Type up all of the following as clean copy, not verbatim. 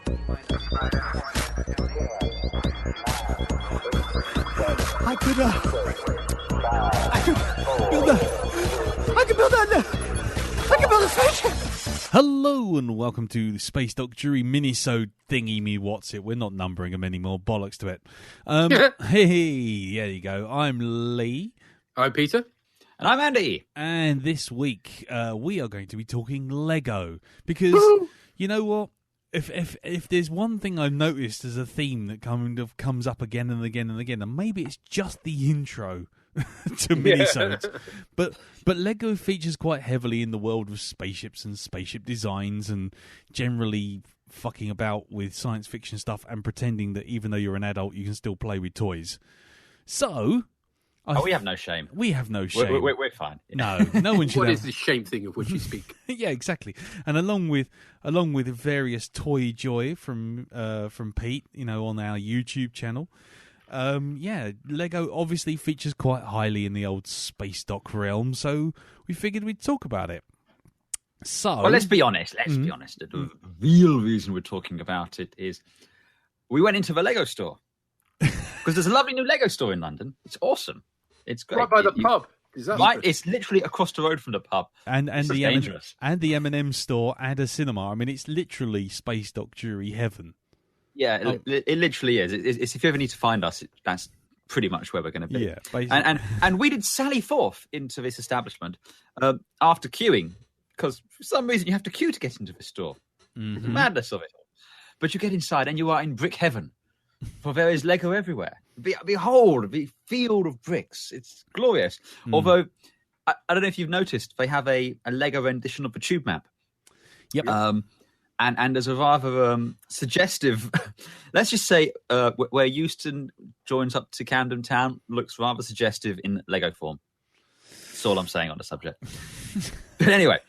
I could build a spaceship. Hello and welcome to the Spacedock Jury Minisode thingy me what's it. We're not numbering them anymore. Bollocks to it. Hey, there you go. I'm Lee. I'm Peter. And I'm Andy. And this week we are going to be talking Lego because you know what? If there's one thing I've noticed as a theme that kind of comes up again and again and again, and maybe it's just the intro to minisodes, but Lego features quite heavily in the world of spaceships and spaceship designs, and generally fucking about with science fiction stuff and pretending that even though you're an adult, you can still play with toys. So. We have no shame. We have no shame. We're fine. No one should. What is the shame thing of which you speak? Yeah, exactly. And along with various toy joy from Pete, on our YouTube channel. Lego obviously features quite highly in the old Spacedock realm, so we figured we'd talk about it. So, well, let's be honest. The real reason we're talking about it is we went into the Lego store because there's a lovely new Lego store in London. It's awesome. It's great. Right by the pub. Is that right? It's literally across the road from the pub. And the M&M store and a cinema. I mean, it's literally Spacedock Jury heaven. Yeah, it literally is. It's if you ever need to find us, that's pretty much where we're going to be. Yeah, basically. And we did sally forth into this establishment after queuing, because for some reason you have to queue to get into the store. Mm-hmm. The madness of it all. But you get inside and you are in brick heaven, for there is Lego everywhere. Behold, the field of bricks. It's glorious. Although, I don't know if you've noticed, they have a Lego rendition of the tube map. Yep. And there's a rather suggestive, let's just say, where Euston joins up to Camden Town, looks rather suggestive in Lego form. That's all I'm saying on the subject. But anyway,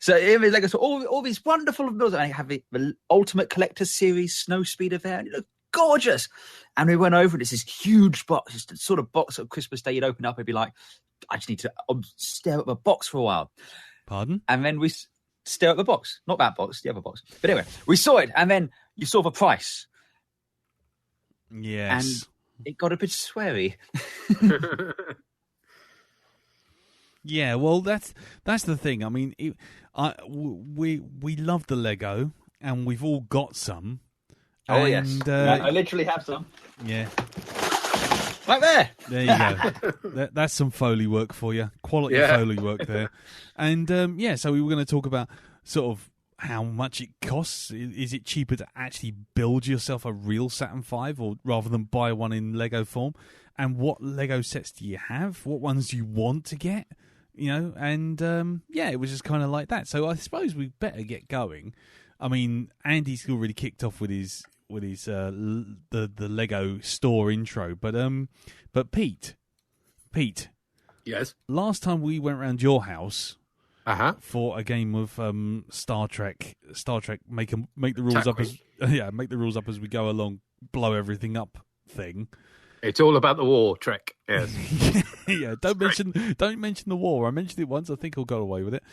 so in the Lego, so all these wonderful builds, and you have the Ultimate Collector Series Snow Speeder there, and it looks gorgeous. And we went over, and it's this huge box, just the sort of box at Christmas Day you'd open up and be like, I just need to stare at the box for a while. Pardon? And then we stare at the box. Not that box, the other box. But anyway, we saw it, and then you saw the price. Yes. And it got a bit sweary. Yeah, well, that's the thing. I mean, we love the Lego, and we've all got some. Oh, yes. I literally have some. Yeah. Right there. There you go. That's some Foley work for you. Quality Foley work there. And, so we were going to talk about sort of how much it costs. Is it cheaper to actually build yourself a real Saturn V or rather than buy one in Lego form? And what Lego sets do you have? What ones do you want to get? And, it was just kind of like that. So I suppose we better get going. I mean, Andy's already kicked off with his the Lego store intro, but Pete, yes. Last time we went around your house, for a game of Star Trek, make the rules up make the rules up as we go along, blow everything up thing. It's all about the war, Trek. Yes. Yeah. Don't mention the war. I mentioned it once. I think I'll go away with it.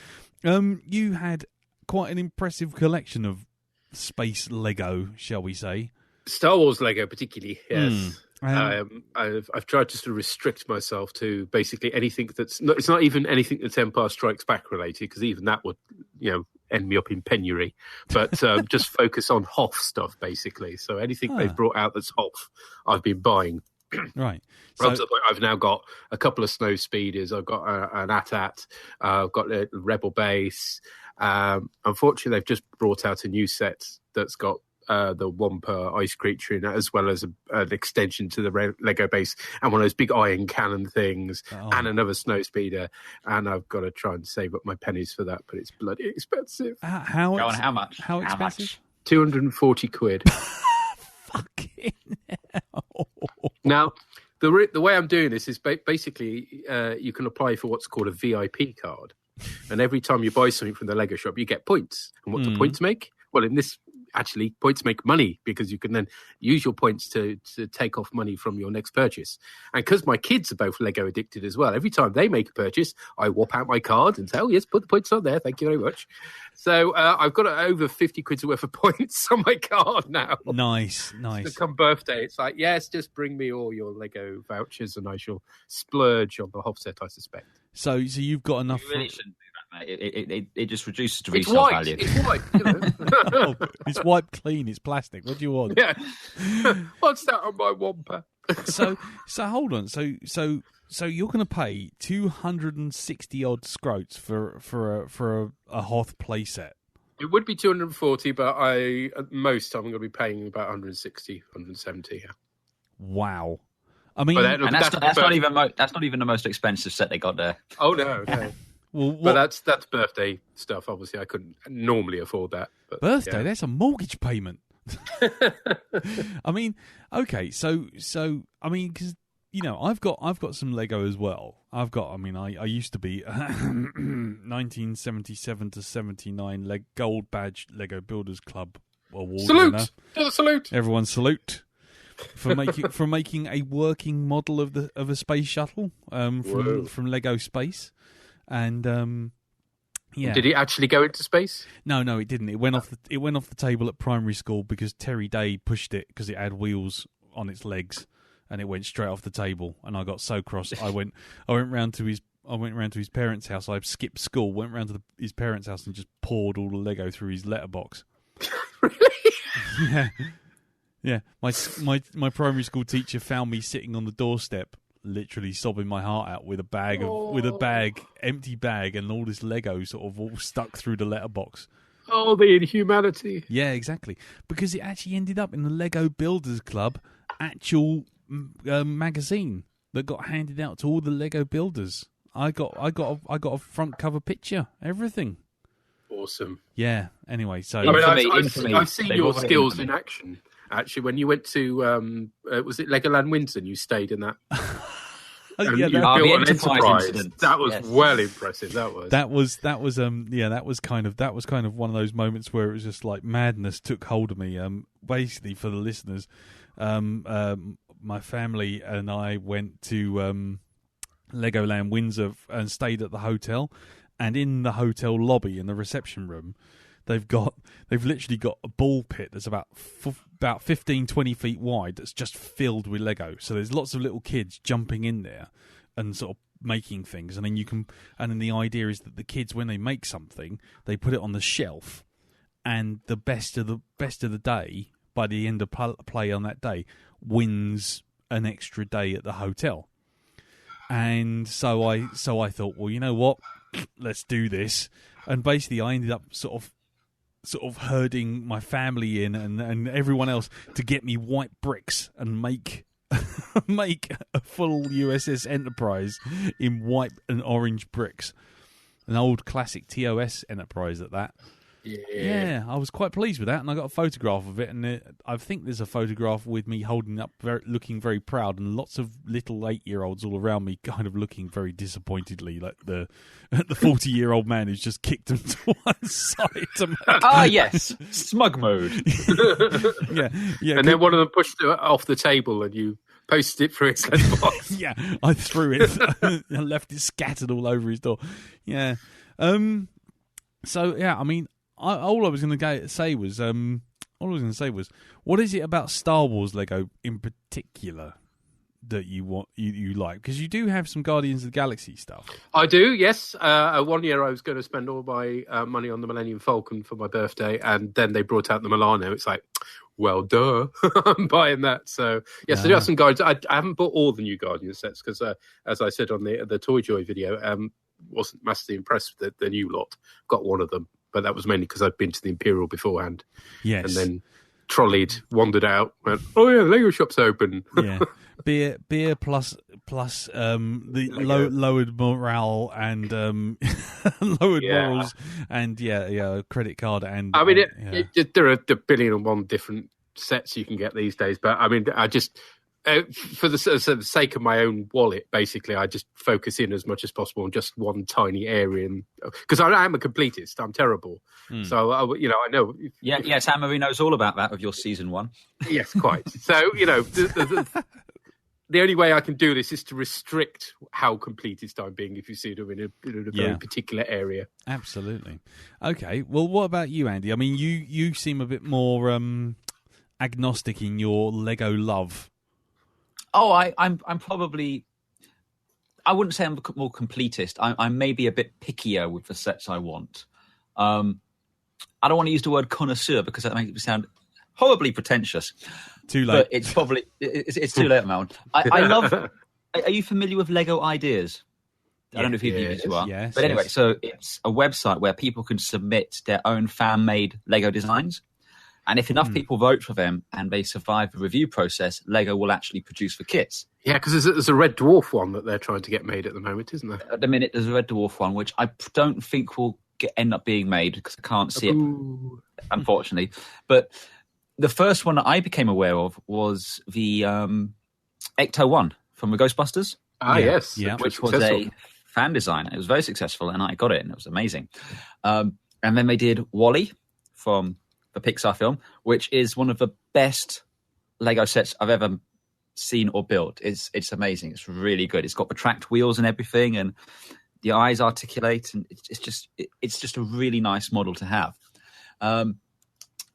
You had quite an impressive collection of space Lego, shall we say? Star Wars Lego, particularly. Yes. I've tried to sort of restrict myself to basically anything that's not. It's not even anything that's Empire Strikes Back related, because even that would, end me up in penury. But just focus on Hoth stuff, basically. So anything they've brought out that's Hoth, I've been buying. Right. So, I've now got a couple of snow speeders. I've got an AT-AT. I've got a Rebel base. Unfortunately, they've just brought out a new set that's got the Wampa ice creature in it, as well as an extension to the Lego base and one of those big iron cannon things, and another snow speeder. And I've got to try and save up my pennies for that, but it's bloody expensive. How much? How expensive? 240 quid. Fucking hell. Now, the way I'm doing this is basically you can apply for what's called a VIP card. And every time you buy something from the Lego shop, you get points. And what do points make? Well, in this actually points make money because you can then use your points to take off money from your next purchase. And because my kids are both Lego addicted as well, every time they make a purchase, I whop out my card and say, oh, yes, put the points on there. Thank you very much. So I've got over 50 quid's worth of points on my card now. Nice. So come birthday, it's like, yes, just bring me all your Lego vouchers and I shall splurge on the Hofset, I suspect. So you've got enough. You really shouldn't do that, mate. It just reduces the It's resale white. value. It's white. You know? It's wiped clean. It's plastic. What do you want? Yeah. What's that on my wamper? So hold on. So you're going to pay 260 odd scrotes for a Hoth playset. It would be 240, but at most I'm going to be paying about 160, 170. Yeah. Wow. I mean, that's not even the most expensive set they got there. Oh no. Well, but that's birthday stuff. Obviously, I couldn't normally afford that. But, birthday? yeah. That's a mortgage payment. I mean, okay, so I mean, because I've got some Lego as well. I used to be 1977 to 79 Gold Badge Lego Builders Club award winner. Salute! Everyone salute. For making a working model of a space shuttle from Lego Space, and yeah. Did it actually go into space? No, it didn't. It went off the table at primary school because Terry Day pushed it because it had wheels on its legs, and it went straight off the table. And I got so cross. I went round to his parents' house. I skipped school, went round to his parents' house, and just poured all the Lego through his letterbox. Really? Yeah. My primary school teacher found me sitting on the doorstep, literally sobbing my heart out with a empty bag, and all this Lego sort of all stuck through the letterbox. Oh, the inhumanity! Yeah, exactly. Because it actually ended up in the Lego Builders Club actual magazine that got handed out to all the Lego builders. I got a front cover picture, everything. Awesome. Yeah. Anyway, so I've seen your skills in action. Actually, when you went to was it Legoland Windsor? And you stayed in that. Yeah, you built an enterprise. Incident. That was well impressive. That was kind of one of those moments where it was just like madness took hold of me. Basically, for the listeners, my family and I went to Legoland Windsor and stayed at the hotel. And in the hotel lobby, in the reception room, they've literally got a ball pit that's about 15, 20 feet wide that's just filled with Lego. So there's lots of little kids jumping in there and sort of making things. And then the idea is that the kids, when they make something, they put it on the shelf, and the best of the day, by the end of play on that day, wins an extra day at the hotel. And so I thought, well, you know what? Let's do this. And basically I ended up sort of herding my family in and everyone else to get me white bricks and make a full USS Enterprise in white and orange bricks. An old classic TOS Enterprise at that. Yeah, I was quite pleased with that, and I got a photograph of it, and I think there's a photograph with me holding up, looking very proud, and lots of little 8-year-olds all around me, kind of looking very disappointedly, like the 40-year-old man who's just kicked them to one side. Yes, smug mode. yeah. And then one of them pushed it off the table, and you posted it through his letterbox. Yeah, I threw it and left it scattered all over his door. Yeah. So yeah, I mean. All I was going to say was, what is it about Star Wars Lego in particular that you like? Because you do have some Guardians of the Galaxy stuff. I do, yes. 1 year I was going to spend all my money on the Millennium Falcon for my birthday, and then they brought out the Milano. It's like, well, duh, I'm buying that. So yes, I do have some Guardians. I haven't bought all the new Guardian sets because, as I said on the Toy Joy video, wasn't massively impressed with the new lot. Got one of them. But that was mainly because I'd been to the Imperial beforehand. Yes. And then trolleyed, wandered out, went, oh yeah, the Lego shop's open. Yeah. Beer plus the lowered morale and lowered morals and credit card and I mean there are the 1,000,000,001 different sets you can get these days, but I mean I just For the sake of my own wallet, basically, I just focus in as much as possible on just one tiny area, because I am a completist. I'm terrible, so I know. Yes, Anne-Marie knows all about that with your season 1. Yes, quite. So the only way I can do this is to restrict how completist I'm being, if you see it in a very particular area. Absolutely. Okay. Well, what about you, Andy? I mean, you seem a bit more agnostic in your Lego love. Oh, I'm probably. I wouldn't say I'm more completist. I'm maybe a bit pickier with the sets I want. I don't want to use the word connoisseur because that makes it sound horribly pretentious. Too late. But it's probably it's too late on that one. I love. Are you familiar with Lego Ideas? I don't know if either of you two are. Yes, but anyway, so it's a website where people can submit their own fan-made Lego designs. And if enough people vote for them and they survive the review process, Lego will actually produce the kits. Yeah, because there's a Red Dwarf one that they're trying to get made at the moment, isn't there? At the minute, there's a Red Dwarf one, which I don't think will end up being made because I can't see it, unfortunately. But the first one that I became aware of was the Ecto one from the Ghostbusters. Yes. Yeah. Which was a fan design. It was very successful, and I got it, and it was amazing. And then they did WALL-E from the Pixar film, which is one of the best Lego sets I've ever seen or built. It's amazing. It's really good. It's got the tracked wheels and everything, and the eyes articulate, and it's just a really nice model to have. And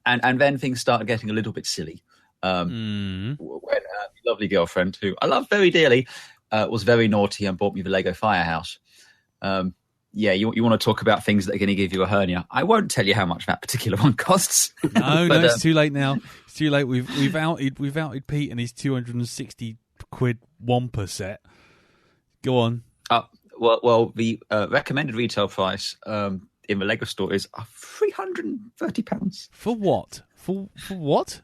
then things started getting a little bit silly. When lovely girlfriend, who I love very dearly, was very naughty and bought me the Lego Firehouse. You want to talk about things that are going to give you a hernia. I won't tell you how much that particular one costs. No, it's too late now. It's too late. We've outed Pete and his £260 Wampa set. Go on. Well, the recommended retail price in the Lego store is £330. For what? For what?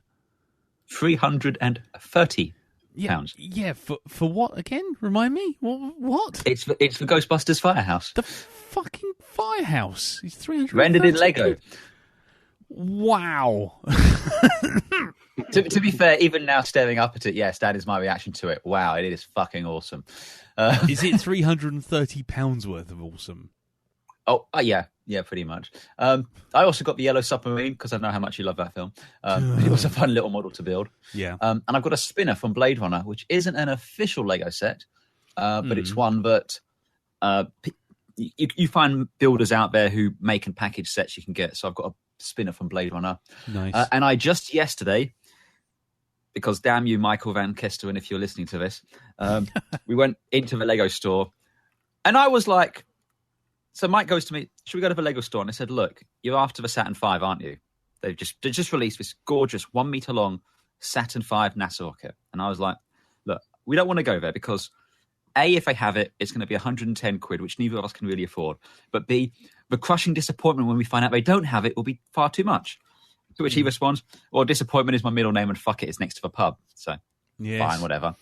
£330. Yeah. For what again? Remind me. What? It's the Ghostbusters Firehouse. The fucking Firehouse. It's 300. Rendered in Lego. Wow. To be fair, even now staring up at it, yes, that is my reaction to it. Wow, it is fucking awesome. Is it £330 worth of awesome? Yeah, pretty much. I also got the Yellow Submarine because I know how much you love that film. It was a fun little model to build. Yeah. And I've got a spinner from Blade Runner, which isn't an official Lego set, but it's one that you find builders out there who make and package sets you can get. So I've got a spinner from Blade Runner. Nice. And I just yesterday, because damn you, Michael Van Kesteren, if you're listening to this, we went into the Lego store, and I was like, so Mike goes to me, should we go to the Lego store? And I said, look, you're after the Saturn V, aren't you? They just released this gorgeous 1 meter long Saturn V NASA rocket. And I was like, look, we don't want to go there because A, if they have it, it's going to be 110 quid, which neither of us can really afford. But B, the crushing disappointment when we find out they don't have it will be far too much. To which he responds, well, disappointment is my middle name and fuck it, it's next to the pub. So fine, whatever.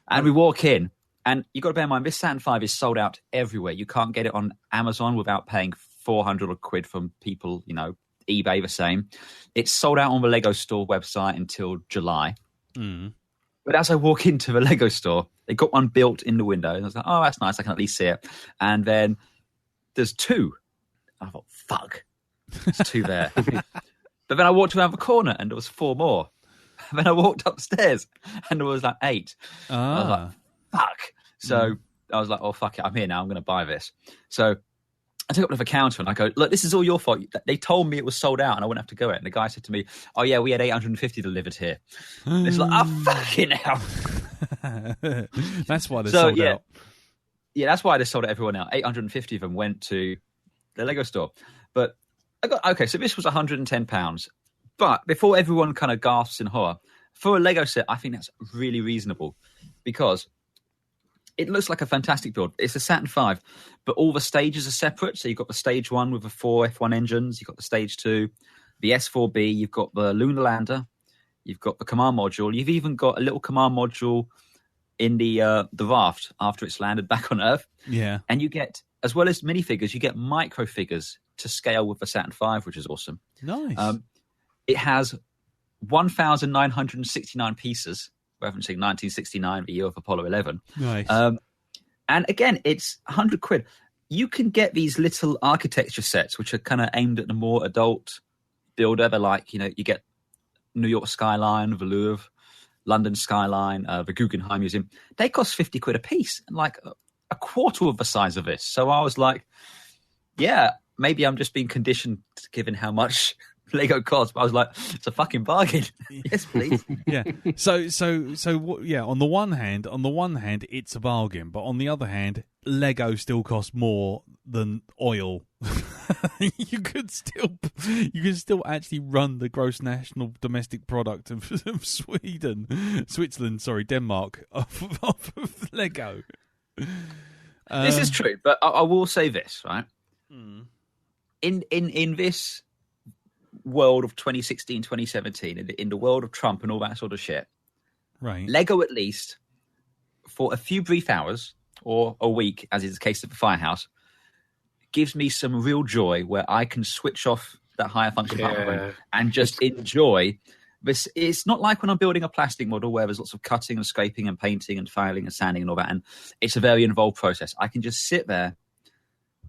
And we walk in. And you've got to bear in mind, this Saturn V is sold out everywhere. You can't get it on Amazon without paying 400 quid from people, eBay the same. It's sold out on the Lego store website until July. But as I walk into the Lego store, they got one built in the window. And I was like, oh, that's nice. I can at least see it. And then there's two. I thought, fuck, there's two there. But then I walked around the corner and there was 4 more. And then I walked upstairs and there was like 8. I was like, fuck. So I was like, oh, fuck it. I'm here now. I'm going to buy this. So I took up to the counter and I go, look, this is all your fault. They told me it was sold out and I wouldn't have to go it. And the guy said to me, oh, yeah, we had 850 delivered here. And it's like, oh, fucking hell. That's why they sold out. Yeah, that's why they sold it everywhere now. 850 of them went to the Lego store. But so this was £110. But before everyone kind of gasps in horror, for a Lego set, I think that's really reasonable because it looks like a fantastic build. It's a Saturn V, but all the stages are separate. So you've got the stage 1 with the 4 F1 engines. You've got the stage 2, the S4B. You've got the lunar lander. You've got the command module. You've even got a little command module in the raft after it's landed back on Earth. Yeah. And you get, as well as minifigures, you get micro figures to scale with the Saturn V, which is awesome. Nice. It has 1,969 pieces, referencing 1969, the year of Apollo 11. Nice. And again, it's £100. You can get these little architecture sets, which are kind of aimed at the more adult builder. They're like, you get New York skyline, the Louvre, London skyline, the Guggenheim Museum. They cost £50 a piece, and like a quarter of the size of this. So I was like, yeah, maybe I'm just being conditioned given how much Lego costs. But I was like, it's a fucking bargain. Yes, please. Yeah. So what? Yeah. On the one hand, it's a bargain, but on the other hand, Lego still costs more than oil. You could still actually run the gross national domestic product of Switzerland, Denmark, off of Lego. This is true, but I will say this, right? In this world of 2016, 2017, in the world of Trump and all that sort of shit, right? Lego, at least for a few brief hours or a week, as is the case at the Firehouse, gives me some real joy where I can switch off that higher function button and just enjoy this. It's not like when I'm building a plastic model where there's lots of cutting and scraping and painting and filing and sanding and all that, and it's a very involved process. I can just sit there.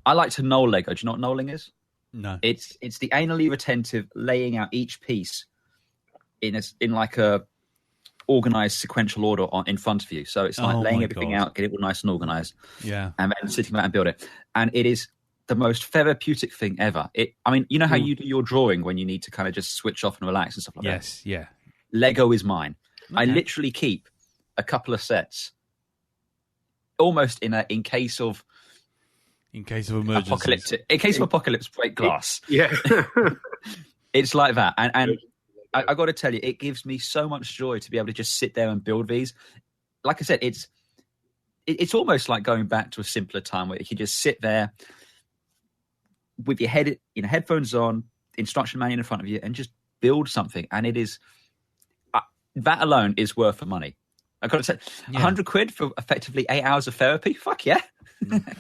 I like to knoll Lego. Do you know what knolling is? No. It's the anally retentive laying out each piece in like a organized sequential order in front of you. So it's like laying everything out, get it all nice and organized. Yeah. And then sitting back and build it. And it is the most therapeutic thing ever. You know how you do your drawing when you need to kind of just switch off and relax and stuff like that? Yes, yeah. Lego is mine. Okay. I literally keep a couple of sets almost in case of emergency. In case of apocalypse, break glass. Yeah. It's like that. And I got to tell you, it gives me so much joy to be able to just sit there and build these. Like I said, it's almost like going back to a simpler time where you can just sit there with your headphones on, instruction manual in front of you, and just build something. And it is that alone is worth the money. I've got to say, £100 for effectively 8 hours of therapy. Fuck yeah.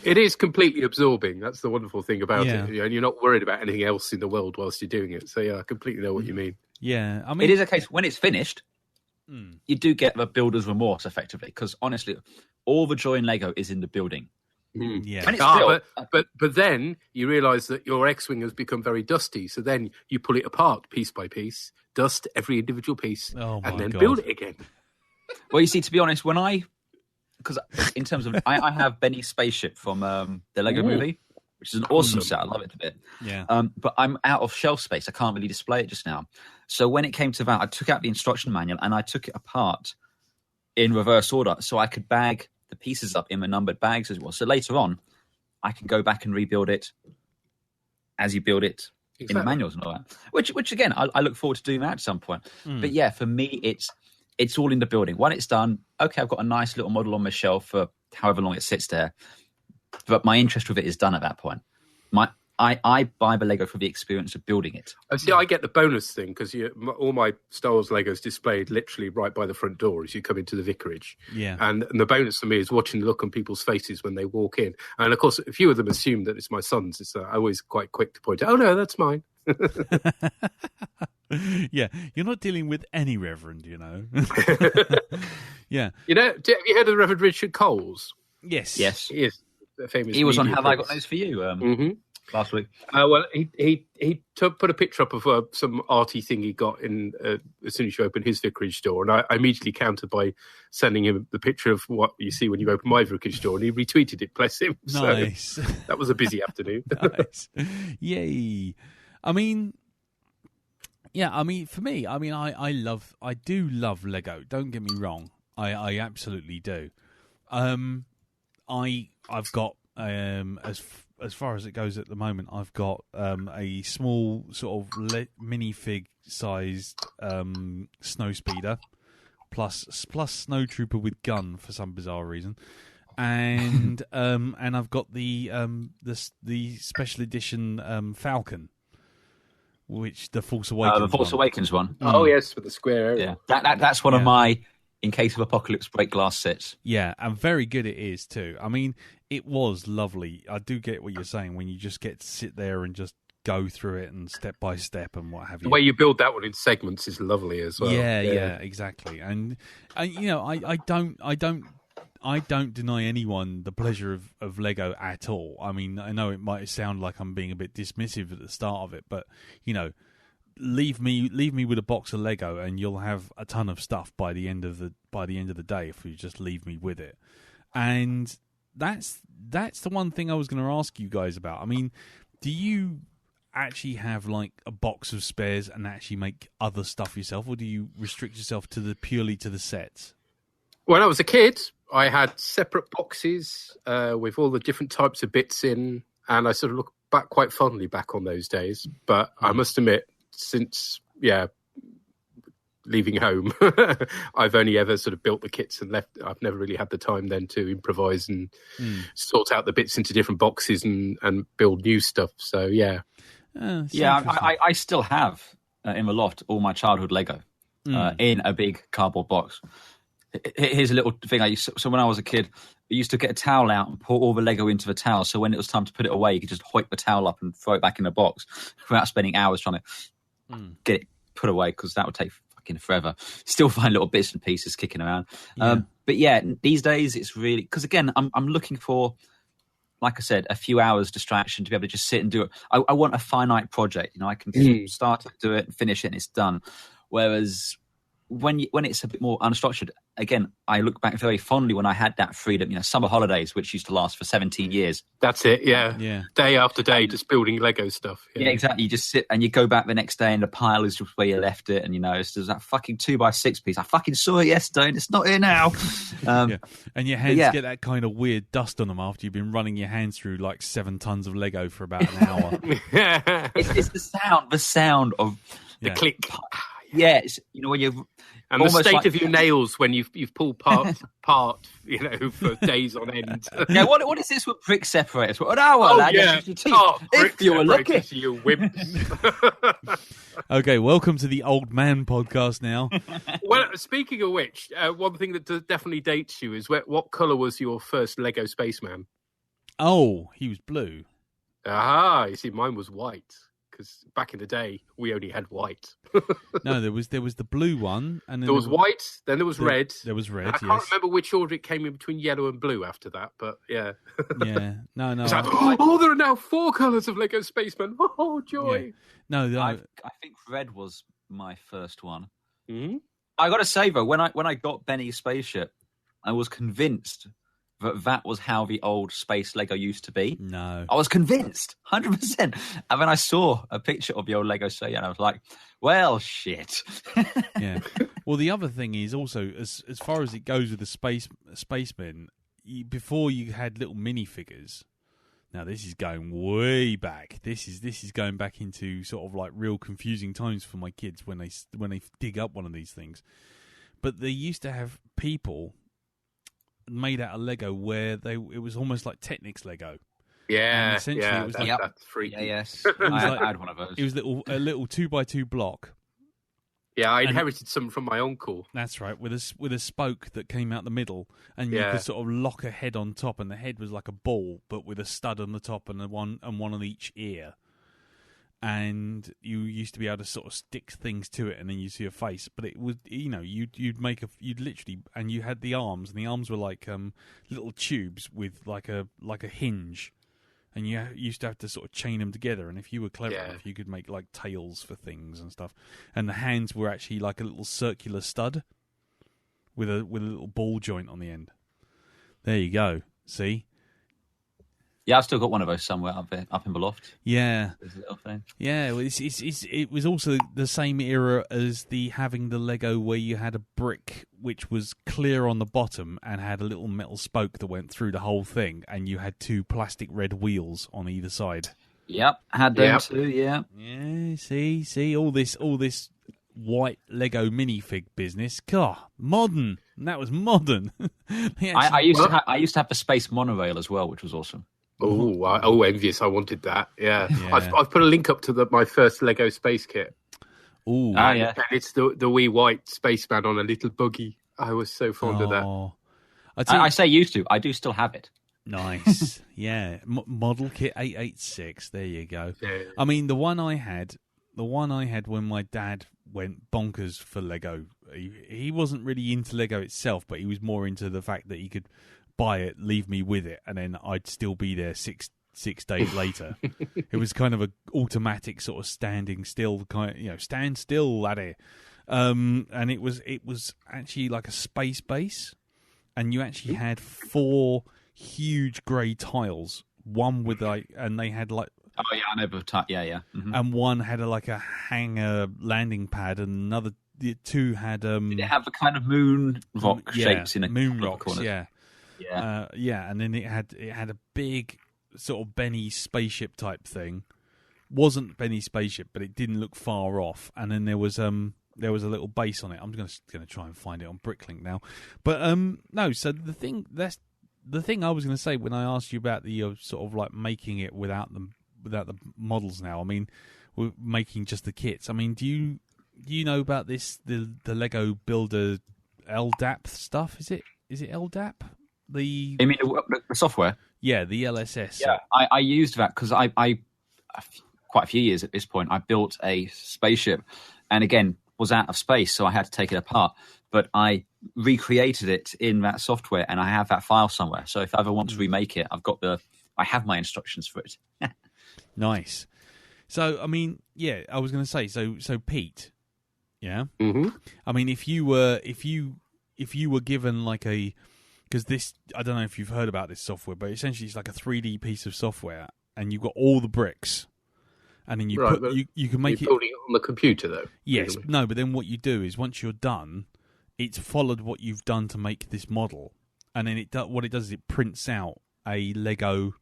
It is completely absorbing. That's the wonderful thing about it. And you're not worried about anything else in the world whilst you're doing it. So yeah, I completely know what you mean. Yeah, I mean, it is a case when it's finished, you do get the builder's remorse effectively, because honestly, all the joy in Lego is in the building. Yeah, and it's but then you realise that your X-wing has become very dusty. So then you pull it apart piece by piece, dust every individual piece, and then build it again. Well, you see, to be honest, because in terms of I have Benny's spaceship from the Lego movie, which is an awesome set. I love it a bit. Yeah. But I'm out of shelf space. I can't really display it just now. So when it came to that, I took out the instruction manual and I took it apart in reverse order so I could bag the pieces up in the numbered bags as well. So later on, I can go back and rebuild it as you build it in the manuals and all that. Which again, I look forward to doing that at some point. But yeah, for me, it's all in the building. When it's done, okay, I've got a nice little model on my shelf for however long it sits there. But my interest with it is done at that point. I buy the Lego for the experience of building it. Oh, see, I get the bonus thing because all my Star Wars Legos displayed literally right by the front door as you come into the vicarage. Yeah. And the bonus for me is watching the look on people's faces when they walk in. And of course, a few of them assume that it's my son's. It's always quite quick to point out, oh no, that's mine. Yeah, you're not dealing with any reverend, you know. Yeah. You know, have you heard of the Reverend Richard Coles? Yes. He is a famous. He was on media Have prince. I Got News for You last week. Well, he put a picture up of some arty thing he got in as soon as you open his vicarage door, and I immediately countered by sending him the picture of what you see when you open my vicarage door, and he retweeted it. Bless him. Nice. So that was a busy afternoon. Nice. Yay. I mean, for me, I do love Lego. Don't get me wrong. I absolutely do. I've got as far as it goes at the moment, I've got a small sort of minifig sized snow speeder, plus snow trooper with gun for some bizarre reason, and I've got the special edition Falcon, which the Force Awakens one. Oh yes, with the square area. Yeah, that's one of my in case of apocalypse break glass sets. Yeah, and very good it is too. I mean, it was lovely. I do get what you're saying when you just get to sit there and just go through it and step by step and what have you. The way you build that one in segments is lovely as well. Yeah, exactly. And you know, I don't deny anyone the pleasure of Lego at all. I mean, I know it might sound like I'm being a bit dismissive at the start of it, but you know, leave me with a box of Lego and you'll have a ton of stuff by the end of the day if you just leave me with it. And that's the one thing I was going to ask you guys about. I mean, do you actually have like a box of spares and actually make other stuff yourself, or do you restrict yourself purely to the sets? When I was a kid, I had separate boxes with all the different types of bits in, and I sort of look back quite fondly back on those days. But I must admit, since leaving home, I've only ever sort of built the kits and left. I've never really had the time then to improvise and sort out the bits into different boxes and build new stuff. So I still have in the loft all my childhood Lego in a big cardboard box. Here's a little thing so when I was a kid, I used to get a towel out and pour all the Lego into the towel, so when it was time to put it away, you could just hoik the towel up and throw it back in the box without spending hours trying to get it put away, because that would take fucking forever. Still find little bits and pieces kicking around. But yeah, these days it's really, because again, I'm looking for, like I said, a few hours distraction to be able to just sit and do it. I want a finite project. You know, I can start to do it and finish it and it's done. Whereas when it's a bit more unstructured, again, I look back very fondly when I had that freedom, you know, summer holidays, which used to last for 17 years. That's it, yeah. Day after day, just building Lego stuff. Yeah, exactly. You just sit and you go back the next day and the pile is just where you left it. And, you know, there's that fucking 2x6 piece. I fucking saw it yesterday and it's not here now. And your hands get that kind of weird dust on them after you've been running your hands through like 7 tons of Lego for about an hour. It's the sound of the click. Yeah, it's, you know, when you and the state of your nails when you've pulled part, you know, for days on end. Yeah, what is this with brick separators? An hour, lad. Yeah. If you were lucky, you wimps. Okay, welcome to the Old Man Podcast now. Well, speaking of which, one thing that definitely dates you is what colour was your first Lego spaceman? Oh, he was blue. Ah, you see, mine was white. Because back in the day, we only had white. No, there was the blue one, and then there was white. Then there was red. There was red. I can't remember which order it came in between yellow and blue after that, but yeah. Yeah, no. It's like, there are now 4 colours of Lego Spaceman. Oh, joy! Yeah. No, I think red was my first one. Mm-hmm. I got to say though, when I got Benny's spaceship, I was convinced that was how the old space Lego used to be. No. I was convinced, 100%. And then I saw a picture of the old Lego set, and I was like, well, shit. Yeah. Well, the other thing is also, as far as it goes with the spacemen, before you had little minifigures. Now, this is going way back. This is going back into sort of like real confusing times for my kids when they dig up one of these things. But they used to have people made out of Lego where it was almost like Technics Lego. Yeah, and essentially it was like, that's freaky. Yeah, yes. I had one of those. It was a little 2x2 block. Yeah, I inherited some from my uncle. That's right, with a spoke that came out the middle, and you could sort of lock a head on top, and the head was like a ball, but with a stud on the top and one on each ear. And you used to be able to sort of stick things to it, and then you see a face. But it was, you know, you'd literally, and you had the arms, and the arms were like little tubes with like a hinge, and you used to have to sort of chain them together. And if you were clever enough, you could make like tails for things and stuff. And the hands were actually like a little circular stud with a little ball joint on the end. There you go. See. Yeah, I've still got one of those somewhere up in the loft. Yeah, there's a little thing. Yeah, well, it was also the same era as having the Lego where you had a brick which was clear on the bottom and had a little metal spoke that went through the whole thing, and you had 2 plastic red wheels on either side. Yep, had them too. Yeah. Yeah. See, all this white Lego minifig business. God, modern. And that was modern. I used to have the space monorail as well, which was awesome. Oh, envious! I wanted that. Yeah. I've put a link up to my first Lego space kit. Ooh, and it's the wee white spaceman on a little buggy. I was so fond of that. I say used to. I do still have it. Nice. Yeah. Model kit 886. There you go. Yeah. I mean, the one I had when my dad went bonkers for Lego. He wasn't really into Lego itself, but he was more into the fact that he could buy it, leave me with it, and then I'd still be there six days later. It was kind of an automatic sort of standing still kind of, stand still, laddie. And it was actually like a space base, and you actually had 4 huge grey tiles. One with and they had like. Oh yeah, I know. Yeah. Mm-hmm. And one had a hanger landing pad, and the 2 had. Did it have the kind of moon rock shapes in it? Moon rocks, yeah. Yeah, and then it had a big sort of Benny spaceship type thing. Wasn't Benny spaceship, but it didn't look far off. And then there was a little base on it. I'm going to try and find it on Bricklink now. But no. So the thing I was going to say when I asked you about the sort of like making it without the models now. I mean, we're making just the kits. I mean, do you know about this the Lego Builder LDAP stuff? Is it LDAP? You mean the software? Yeah, the LSS. Yeah, I used that because I quite a few years at this point, I built a spaceship, and again was out of space, so I had to take it apart. But I recreated it in that software, and I have that file somewhere. So if I ever want to remake it, I have my instructions for it. Nice. So I mean, yeah, I was going to say, so Pete, yeah. Mm-hmm. I mean, if you were given like because this, I don't know if you've heard about this software, but essentially it's like a 3D piece of software, and you've got all the bricks, and then you can make it building it on the computer though. Yes, no, but then what you do is once you're done, it's followed what you've done to make this model, and then what it does is it prints out a Lego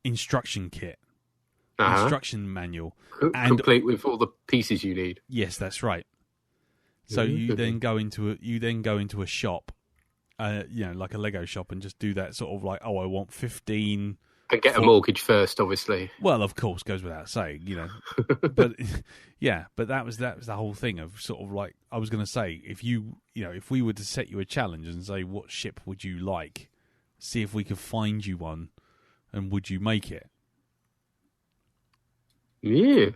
instruction kit, instruction manual, complete with all the pieces you need. Yes, that's right. So you then go into a shop, like a Lego shop, and just do that sort of like, I want 15. And get a mortgage first, obviously. Well, of course, goes without saying, But yeah, but that was the whole thing of sort of like, I was going to say, if if we were to set you a challenge and say, what ship would you like? See if we could find you one, and would you make it? Yeah.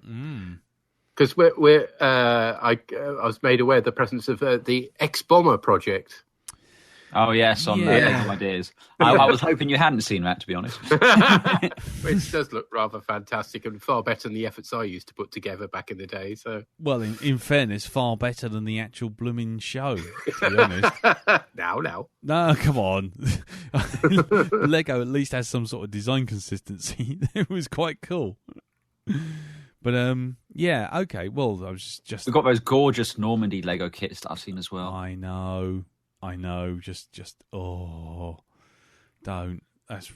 Because I was made aware of the presence of the X-Bomber project. Oh yes, on Lego Ideas. I was hoping you hadn't seen that, to be honest. Which does look rather fantastic and far better than the efforts I used to put together back in the day. So, well, in fairness, far better than the actual blooming show. To be honest, no, come on. Lego at least has some sort of design consistency. It was quite cool. But yeah, okay. Well, I was just we've got those gorgeous Normandy Lego kits that I've seen as well. I know. Just don't. That's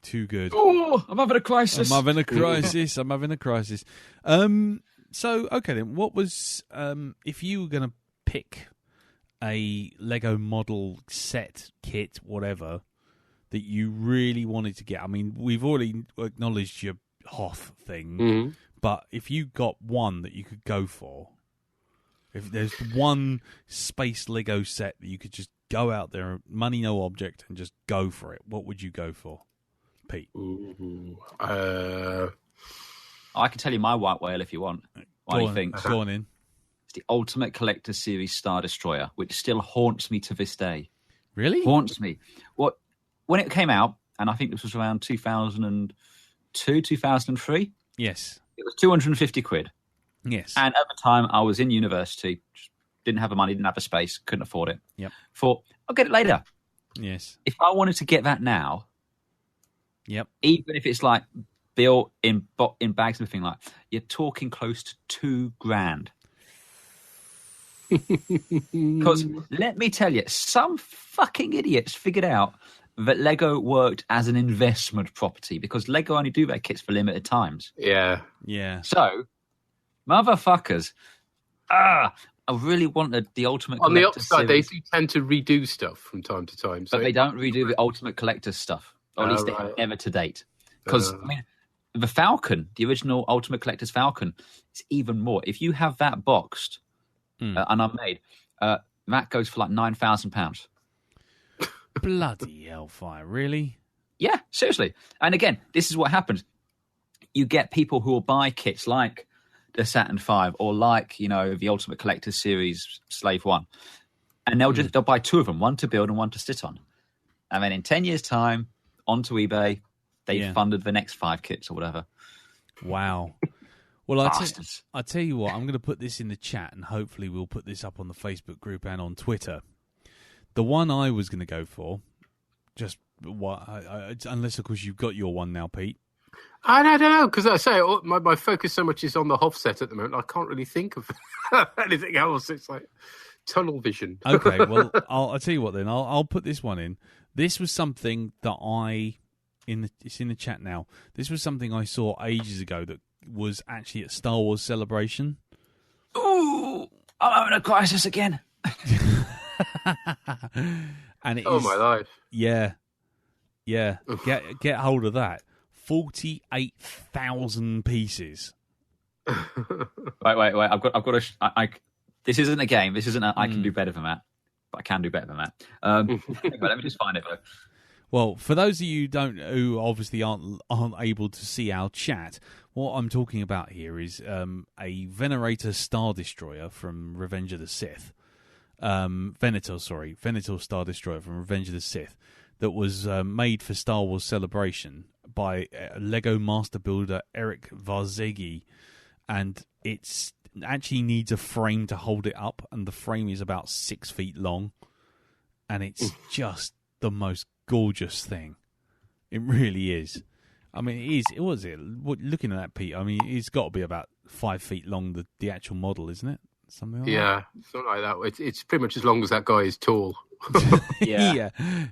too good. Oh, I'm having a crisis. I'm having a crisis. So okay then, what was if you were going to pick a Lego model set, kit, whatever that you really wanted to get? I mean, we've already acknowledged your Hoth thing, but if you got one that you could go for. If there's one space Lego set that you could just go out there, money no object, and just go for it, what would you go for, Pete? I can tell you my white whale if you want. What do you think? Go on in. It's the Ultimate Collector Series Star Destroyer, which still haunts me to this day. Really? Haunts me. When it came out, and I think this was around 2002, 2003. Yes. It was 250 quid. Yes. And at the time, I was in university, didn't have the money, didn't have the space, couldn't afford it. Yep. Thought, I'll get it later. Yes. If I wanted to get that now, yep. Even if it's like built in bags and everything like, you're talking close to $2,000. Because let me tell you, some fucking idiots figured out that Lego worked as an investment property because Lego only do their kits for limited times. Yeah. So, motherfuckers, I really wanted the Ultimate Collector. On the upside, series, they do tend to redo stuff from time to time. So but they don't redo the Ultimate Collector stuff, or at least they have never to date. Because the Falcon, the original Ultimate Collector's Falcon, is even more. If you have that boxed and unmade, that goes for like £9,000. Bloody hellfire! Really? Yeah, seriously. And again, this is what happens. You get people who will buy kits like the Saturn V or like, the Ultimate Collector Series Slave 1. And they'll buy two of them, one to build and one to sit on. And then in 10 years' time, onto eBay, they funded the next 5 kits or whatever. Wow. Well, I tell you what, I'm going to put this in the chat, and hopefully we'll put this up on the Facebook group and on Twitter. The one I was going to go for, unless of course you've got your one now, Pete. I don't know, because I say my focus so much is on the Hovset at the moment. I can't really think of anything else. It's like tunnel vision. Okay, well, I'll tell you what then. I'll put this one in. This was something that it's in the chat now. This was something I saw ages ago that was actually at Star Wars Celebration. Ooh, I'm having a crisis again. And it my life. Yeah. Get hold of that. 48,000 pieces. Wait. I've got to. This isn't a game. This isn't. I can do better than that. But I can do better than that. But let me just find it though. Well, for those of you who obviously aren't able to see our chat, what I'm talking about here is a Venator Star Destroyer from Revenge of the Sith. Venator Star Destroyer from Revenge of the Sith that was made for Star Wars Celebration by Lego master builder Eric Varzegi, and it's actually needs a frame to hold it up, and the frame is about 6 feet long, and it's just the most gorgeous thing. It really is. I mean, it is. Looking at that, Pete, I mean, it's got to be about 5 feet long, the actual model, isn't it? Something like that. Yeah, something like that. It's pretty much as long as that guy is tall. Yeah.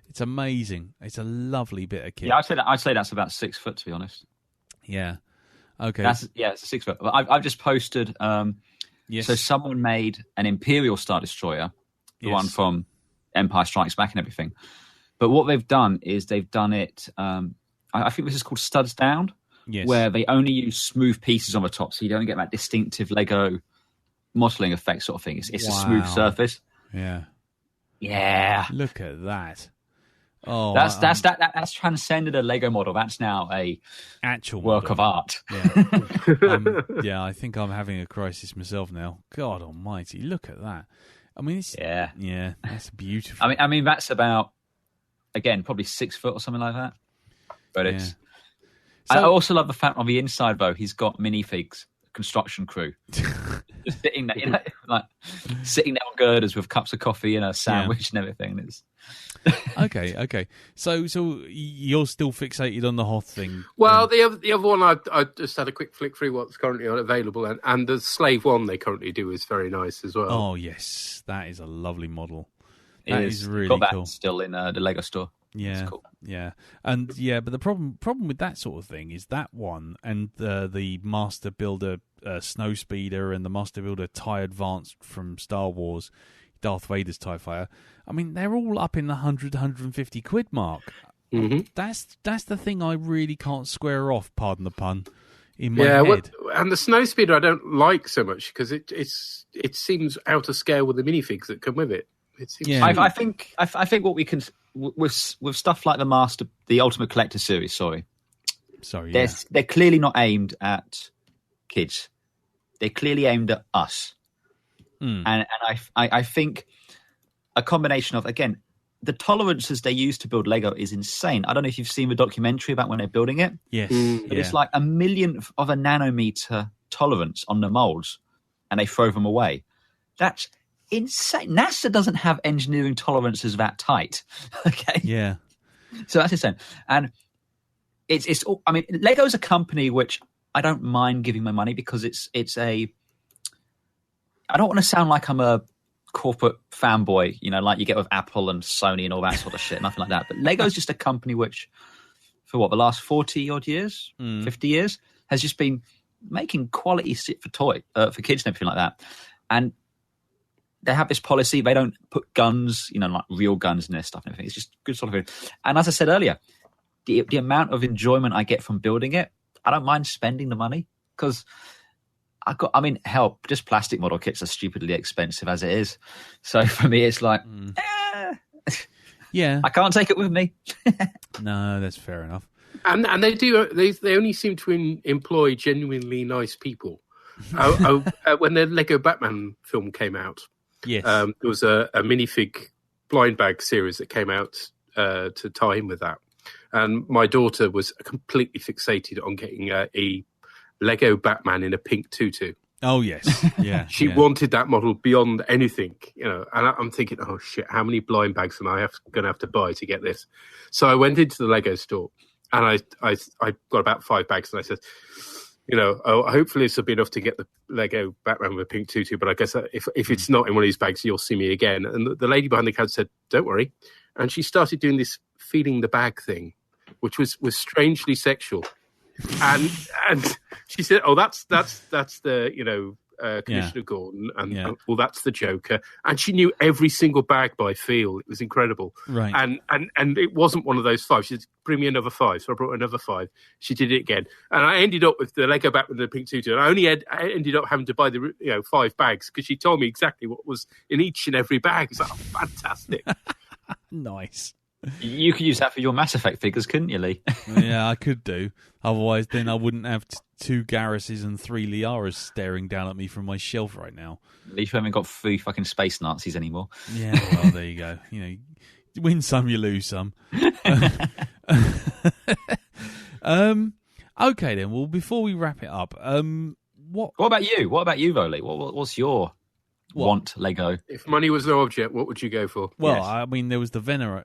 It's amazing. It's a lovely bit of kit. Yeah, I'd say that's about 6 foot, to be honest. Yeah. Okay. It's a 6 foot. I've just posted. Yes. So someone made an Imperial Star Destroyer, the one from Empire Strikes Back and everything. But what they've done is they've done it. I think this is called studs down, where they only use smooth pieces on the top, so you don't get that distinctive Lego modelling effect sort of thing. It's a smooth surface. Yeah. Look at that. Oh, that's transcended a Lego model. That's now a actual work of art. Yeah. I think I'm having a crisis myself now. God Almighty, look at that. I mean, that's beautiful. I mean, that's about, again, probably 6 foot or something like that. But it's. So, I also love the fact on the inside though he's got minifigs, construction crew, just sitting there, sitting there on girders with cups of coffee and a sandwich and everything. It's okay. So you're still fixated on the Hoth thing? Well, the other one I just had a quick flick through what's currently available, and the Slave One they currently do is very nice as well. Oh yes, that is a lovely model. That is really got that cool. Still in the Lego store. Yeah, cool. But the problem with that sort of thing is that one and the Master Builder Snow Speeder and the Master Builder TIE Advanced from Star Wars, Darth Vader's TIE Fighter. I mean, they're all up in the 150 quid mark. Mm-hmm. That's the thing I really can't square off. Pardon the pun. In my head. And the Snow Speeder I don't like so much because it seems out of scale with the minifigs that come with it. I think what we can with stuff like the Ultimate Collector series. They're clearly not aimed at kids. They're clearly aimed at us. And I think a combination of, again, the tolerances they use to build Lego is insane. I don't know if you've seen the documentary about when they're building it. Yes, but it's like a millionth of a nanometer tolerance on the molds, and they throw them away. That's insane. NASA doesn't have engineering tolerances that tight. Okay. Yeah. So that's insane. And it's I mean, Lego's a company which I don't mind giving my money because it's a. I don't want to sound like I'm a corporate fanboy, like you get with Apple and Sony and all that sort of shit, nothing like that. But Lego's just a company which, for the last 40 odd years, 50 years, has just been making quality shit for kids and everything like that. And they have this policy. They don't put guns, like real guns in their stuff and everything. It's just good sort of thing. And as I said earlier, the amount of enjoyment I get from building it, I don't mind spending the money because just plastic model kits are stupidly expensive as it is. So for me, it's like, Yeah. I can't take it with me. No, that's fair enough. And they only seem to employ genuinely nice people. When the Lego Batman film came out, Yes. there was a minifig blind bag series that came out to tie in with that. And my daughter was completely fixated on getting a Lego Batman in a pink tutu. Oh, yes. Yeah. She wanted that model beyond anything, and I'm thinking, oh, shit, how many blind bags am I going to have to buy to get this? So I went into the Lego store and I got about 5 bags and I said, hopefully this will be enough to get the Lego Batman with a pink tutu, but I guess if it's not in one of these bags, you'll see me again. And the lady behind the counter said, don't worry. And she started doing this feeling the bag thing, which was strangely sexual. And she said, "Oh, that's the Commissioner Gordon, and well, that's the Joker." And she knew every single bag by feel. It was incredible, right? And it wasn't one of those 5. She said, "Bring me another 5." So I brought another 5. She did it again, and I ended up with the Lego Batman with the pink tutu. And I ended up having to buy the 5 bags because she told me exactly what was in each and every bag. It's like, oh, fantastic. Nice. You could use that for your Mass Effect figures, couldn't you, Lee? Yeah, I could do. Otherwise, then I wouldn't have 2 Garruses and 3 Liaras staring down at me from my shelf right now. At least we haven't got 3 fucking space Nazis anymore. Yeah, well, there you go. Win some, you lose some. Okay, then. Well, before we wrap it up, what about you? What about you, Volley? What's your want Lego? If money was no object, what would you go for? Well, yes. I mean, there was the Venator.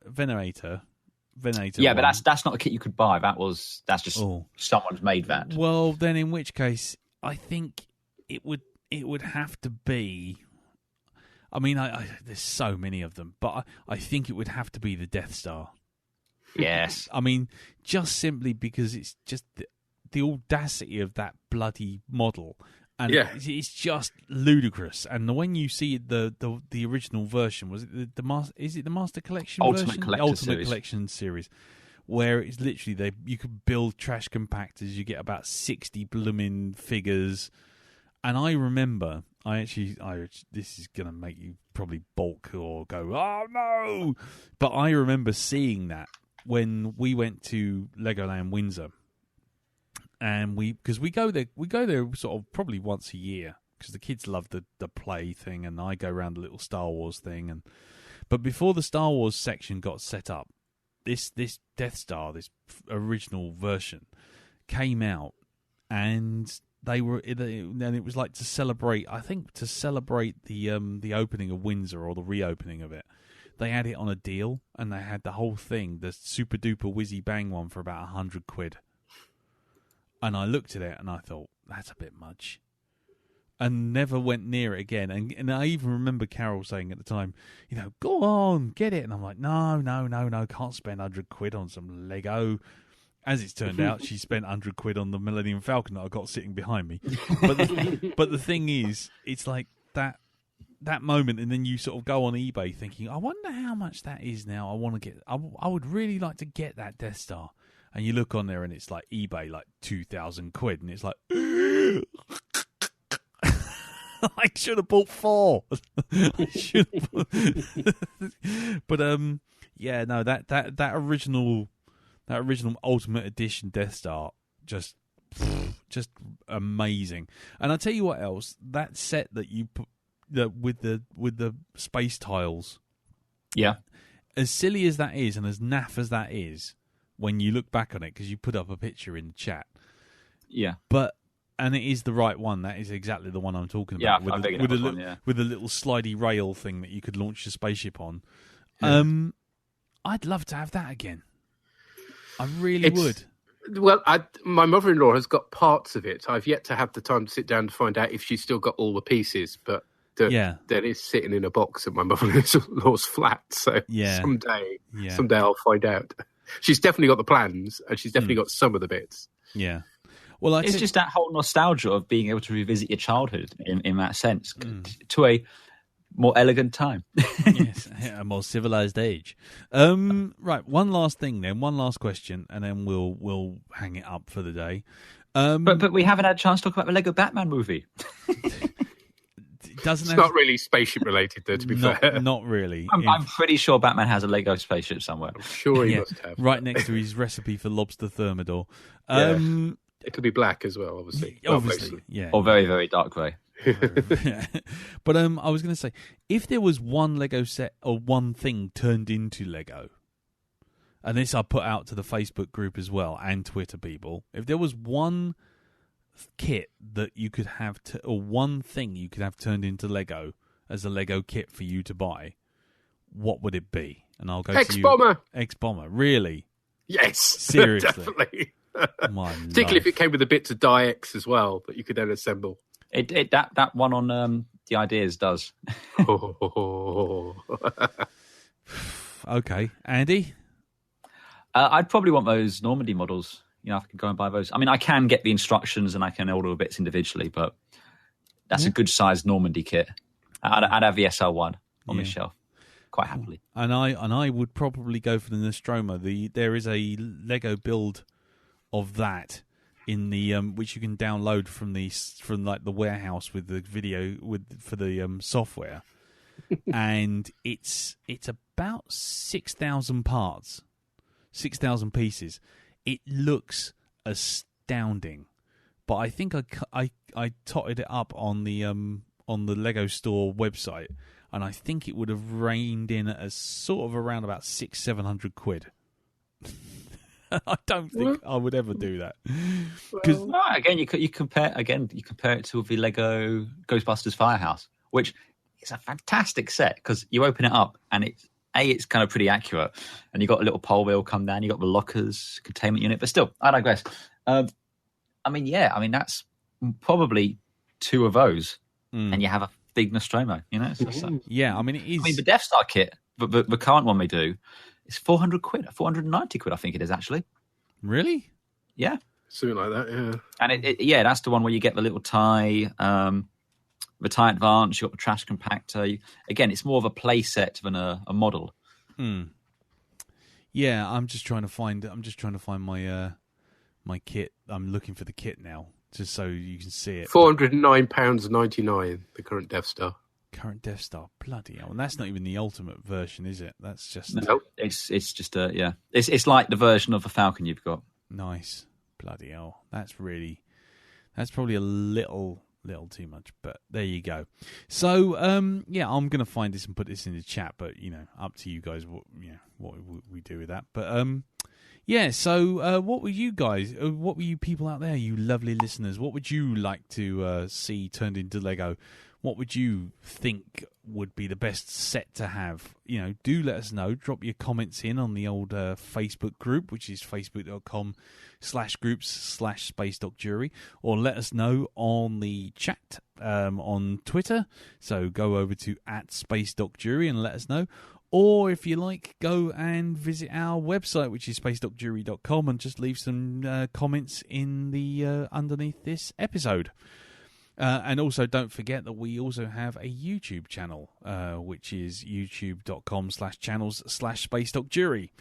Yeah, one. But that's not a kit you could buy. That's just someone's made that. Well, then in which case, I think it would have to be. I mean, there's so many of them, but I think it would have to be the Death Star. Yes. I mean, just simply because it's just the audacity of that bloody model. And it's just ludicrous. And when you see the original version, was it the Master Collection Ultimate version? Ultimate Collection series, where it's literally you could build trash compactors. You get about 60 blooming figures. And I remember, this is gonna make you probably balk or go, oh no! But I remember seeing that when we went to Legoland Windsor. And because we go there sort of probably once a year because the kids love the play thing, and I go around the little Star Wars thing. But before the Star Wars section got set up, this Death Star, this original version, came out, and it was like to celebrate the opening of Windsor or the reopening of it. They had it on a deal, and they had the whole thing, the super duper whizzy bang one, for about £100. And I looked at it and I thought, that's a bit much. And never went near it again. And I even remember Carol saying at the time, go on, get it. And I'm like, no, can't spend £100 on some Lego. As it's turned out, she spent £100 on the Millennium Falcon that I got sitting behind me. But the thing is, it's like that moment, and then you sort of go on eBay thinking, I wonder how much that is now. I would really like to get that Death Star. And you look on there and it's like eBay, like £2,000, and it's like, I should have bought 4. But that original Ultimate Edition Death Star just amazing. And I tell you what else, that set that you put with the space tiles, as silly as that is and as naff as that is. When you look back on it, because you put up a picture in the chat. Yeah. And it is the right one. That is exactly the one I'm talking about. Yeah, with a little slidey rail thing that you could launch your spaceship on. Yeah. I'd love to have that again. I really would. Well, my mother-in-law has got parts of it. I've yet to have the time to sit down to find out if she's still got all the pieces, but that is sitting in a box at my mother-in-law's flat. So someday I'll find out. She's definitely got the plans, and she's definitely got some of the bits. Yeah. Well, it's just that whole nostalgia of being able to revisit your childhood in that sense to a more elegant time. Yes, a more civilized age. Right, one last thing then, one last question, and then we'll hang it up for the day. But we haven't had a chance to talk about the Lego Batman movie. doesn't. It's not really spaceship related, though. To be fair, not really. I'm pretty sure Batman has a Lego spaceship somewhere. I'm sure he must have. Right next to his recipe for lobster thermidor. It could be black as well, obviously. Obviously, yeah. Or very, very dark grey. But I was going to say, if there was one Lego set or one thing turned into Lego, and this I put out to the Facebook group as well and Twitter people, if there was one kit that you could have, or one thing you could have turned into Lego as a Lego kit for you to buy, what would it be? And I'll go to you. X-Bomber. X-Bomber, really? Yes, Seriously? definitely. Particularly if it came with a bit to Die-X as well that you could then assemble. That one on the ideas does. Okay, Andy. I'd probably want those Normandy models. You know, I could go and buy those. I mean, I can get the instructions and I can order the bits individually, but that's a good sized Normandy kit. I'd have the SL1 on my shelf quite happily. And I would probably go for the Nostromo. There is a Lego build of that in the which you can download from like the warehouse with the video for the software, and it's about 6,000 parts, 6,000 pieces. It looks astounding, but I think I totted it up on the Lego Store website, and I think it would have reined in at a sort of around about 600-700 quid. I don't think I would ever do that. Because again, you compare it to the Lego Ghostbusters Firehouse, which is a fantastic set because you open it up and it's kind of pretty accurate, and you got a little pole wheel come down, you got the lockers, containment unit, but still, I digress. I mean, that's probably two of those, and you have a big Nostromo. You know, yeah. I mean, it is. I mean, the Death Star kit, but the current one we do. It's 400 quid, 490 quid, I think it is actually. Really? Yeah. Something like that, yeah. And that's the one where you get the little tie, the tie advance, you've got the trash compactor. Again, it's more of a play set than a model. Yeah, I'm just trying to find my my kit. I'm looking for the kit now, just so you can see it. £409.99, the current Death Star. Current Death Star, bloody hell! And that's not even the ultimate version, is it? That's just It's just It's like the version of the Falcon you've got. Nice, bloody hell! That's probably a little too much, but there you go. So I'm gonna find this and put this in the chat, but up to you guys. What we do with that? But So what were you guys? What were you people out there? You lovely listeners. What would you like to see turned into Lego? What would you think would be the best set to have? Do let us know. Drop your comments in on the old Facebook group, which is facebook.com/groups/SpaceDockJury, or let us know on the chat on Twitter. So go over to @SpaceDockJury and let us know. Or if you like, go and visit our website, which is spacedockjury.com, and just leave some comments in the underneath this episode. And also, don't forget that we also have a YouTube channel, which is youtube.com/channels/SpaceDockJury.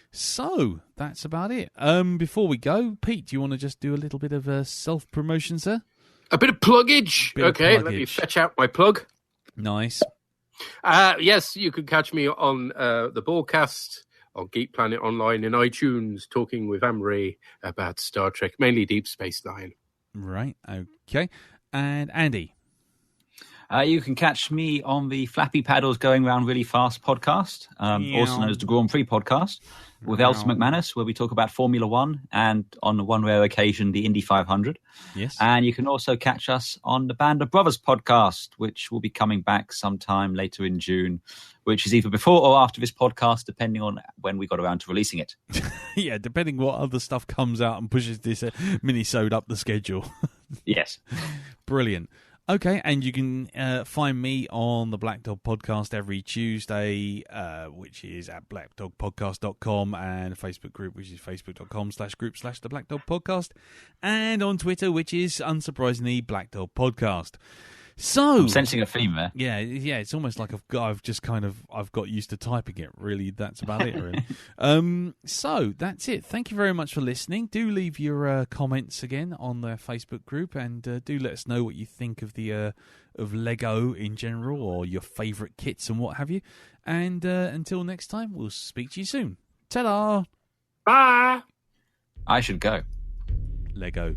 So, that's about it. Before we go, Pete, do you want to just do a little bit of self-promotion, sir? A bit of pluggage. Let me fetch out my plug. Nice. Yes, you can catch me on the broadcast on Geek Planet Online in iTunes, talking with Amory about Star Trek, mainly Deep Space Nine. Right, okay. And Andy? You can catch me on the Flappy Paddles Going Round Really Fast podcast, also known as the Grand Prix podcast, with Elsa McManus, where we talk about Formula One and, on one rare occasion, the Indy 500. Yes. And you can also catch us on the Band of Brothers podcast, which will be coming back sometime later in June, which is either before or after this podcast, depending on when we got around to releasing it. Yeah, depending what other stuff comes out and pushes this Minisode up the schedule. Yes. Brilliant. Okay, and you can find me on the Black Dog Podcast every Tuesday, which is at blackdogpodcast.com, and a Facebook group, which is facebook.com/group/the Black Dog Podcast, and on Twitter, which is, unsurprisingly, Black Dog Podcast. So I'm sensing a theme there. Yeah. It's almost like I've got used to typing it. Really, that's about it. Really. So that's it. Thank you very much for listening. Do leave your comments again on the Facebook group, and do let us know what you think of the of Lego in general, or your favourite kits and what have you. And until next time, we'll speak to you soon. Ta-da! Bye. I should go. Lego.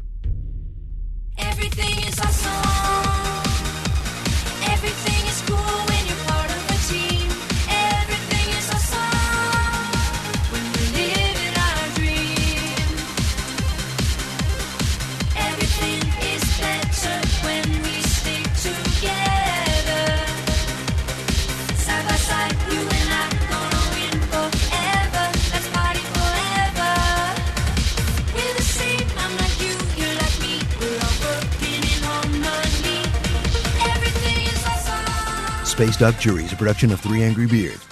Everything is awesome. Everything is cool when you're part of a team. Everything is awesome when we live in our dream. Everything is better when we stick together. Side by side, you and I gonna win forever. Let's party forever. We're the same, I'm like you, you're like me. We're all working in harmony. Everything is awesome. Spacedock Jury is a production of 3 Angry Beards.